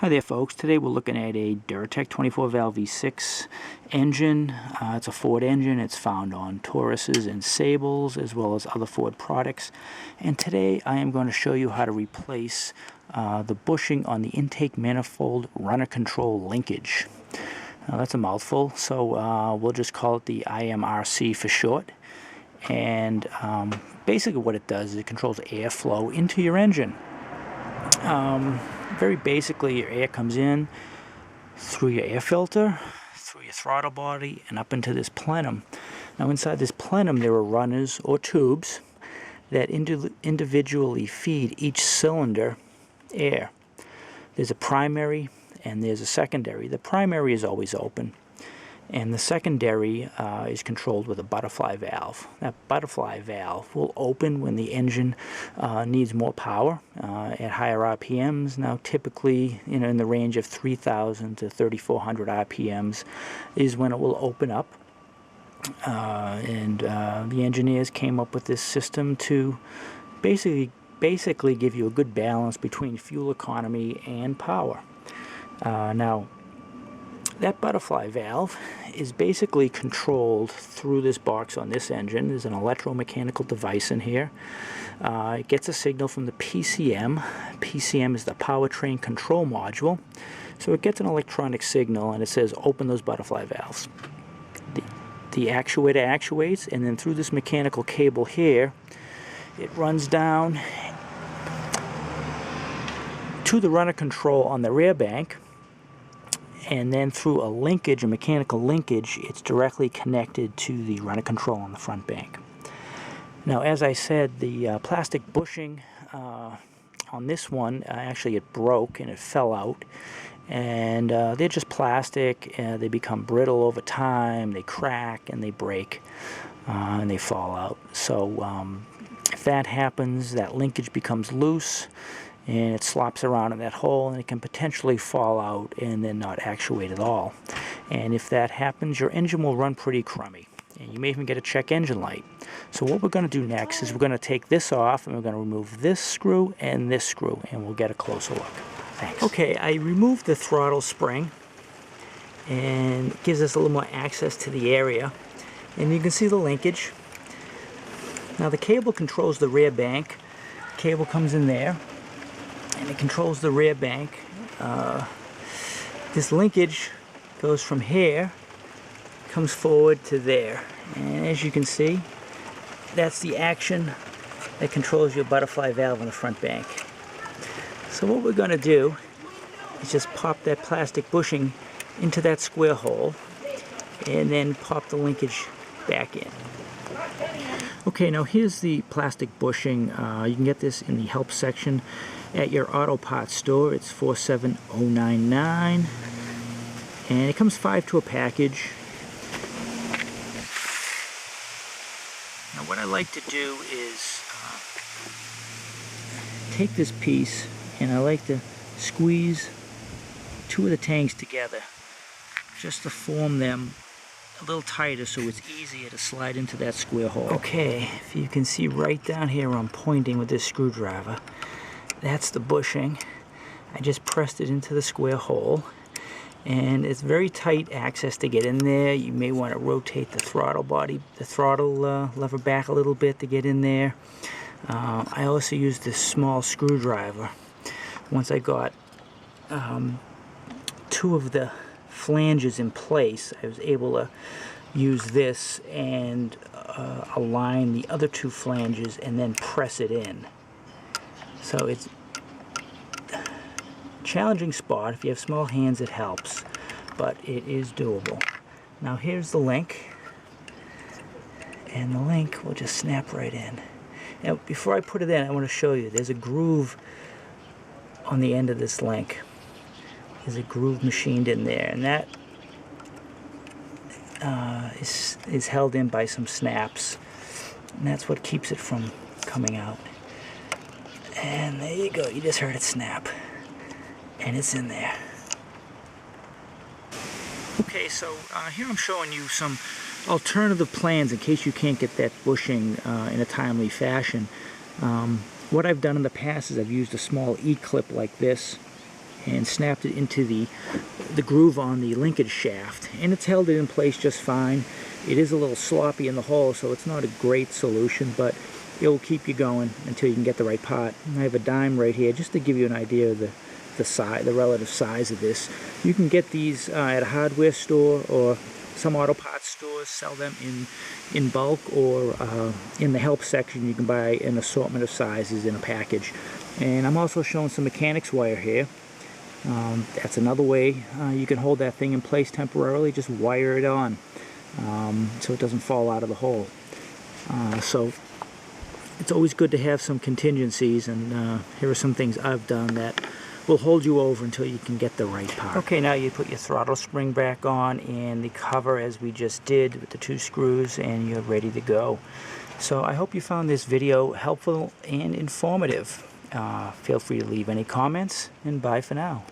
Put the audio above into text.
Hi there folks, today we're looking at a Duratec 24 valve V6 engine. It's a Ford engine. It's found on Tauruses and Sables as well as other Ford products. And today I am going to show you how to replace the bushing on the Intake Manifold Runner Control linkage. That's a mouthful, so we'll just call it the IMRC for short. And basically what it does is it controls airflow into your engine. Very basically, your air comes in through your air filter, through your throttle body, and up into this plenum. Now inside this plenum there are runners or tubes that individually feed each cylinder air. There's a primary and there's a secondary. The primary is always open, and the secondary is controlled with a butterfly valve. That butterfly valve will open when the engine needs more power at higher RPMs. Now typically, in the range of 3,000 to 3,400 RPMs is when it will open up. The engineers came up with this system to basically give you a good balance between fuel economy and power. Now, that butterfly valve is basically controlled through this box on this engine. There's an electromechanical device in here. It gets a signal from the PCM. PCM is the powertrain control module. So it gets an electronic signal and it says open those butterfly valves. The actuator actuates, and then through this mechanical cable here, it runs down to the runner control on the rear bank. And then through a linkage, a mechanical linkage, it's directly connected to the runner control on the front bank. Now, as I said, the plastic bushing on this one, actually it broke and it fell out. And they're just plastic, they become brittle over time, they crack and they break and they fall out. So if that happens, that linkage becomes loose, and it slops around in that hole, and it can potentially fall out and then not actuate at all. And if that happens, your engine will run pretty crummy, and you may even get a check engine light. So what we're going to do next is we're going to take this off, and we're going to remove this screw, and we'll get a closer look. Thanks. Okay, I removed the throttle spring, and it gives us a little more access to the area. And you can see the linkage. Now the cable controls the rear bank. The cable comes in there, and it controls the rear bank. This linkage goes from here, comes forward to there, and as you can see, that's the action that controls your butterfly valve on the front bank. So what we're going to do is just pop that plastic bushing into that square hole and then pop the linkage back in. Okay, now here's the plastic bushing. You can get this in the help section at your auto parts store. It's 47099, and it comes 5 to a package. Now what I like to do is take this piece, and I like to squeeze 2 of the tanks together just to form them a little tighter so it's easier to slide into that square hole. Okay, if you can see right down here where I'm pointing with this screwdriver, that's the bushing. I just pressed it into the square hole, and it's very tight access to get in there. You may want to rotate the throttle body, the throttle lever back a little bit to get in there. I also used this small screwdriver. Once I got 2 of the flanges in place, I was able to use this and align the other 2 flanges and then press it in. So it's a challenging spot. If you have small hands, it helps, but it is doable. Now here's the link, and the link will just snap right in. Now before I put it in, I want to show you there's a groove on the end of this link. There's a groove machined in there, and that is held in by some snaps, and that's what keeps it from coming out. And there you go, you just heard it snap, and it's in there. Okay, so here I'm showing you some alternative plans in case you can't get that bushing in a timely fashion. What I've done in the past is I've used a small E-clip like this and snapped it into the groove on the linkage shaft, and it's held it in place just fine. It is a little sloppy in the hole, so it's not a great solution, but it will keep you going until you can get the right part. And I have a dime right here just to give you an idea of the relative size of this. You can get these at a hardware store, or some auto parts stores sell them in bulk, or in the help section you can buy an assortment of sizes in a package. And I'm also showing some mechanics wire here. That's another way you can hold that thing in place temporarily. Just wire it on so it doesn't fall out of the hole. So it's always good to have some contingencies, and here are some things I've done that will hold you over until you can get the right part. Okay, now you put your throttle spring back on and the cover as we just did with the 2 screws, and you're ready to go. So I hope you found this video helpful and informative. Feel free to leave any comments, and bye for now.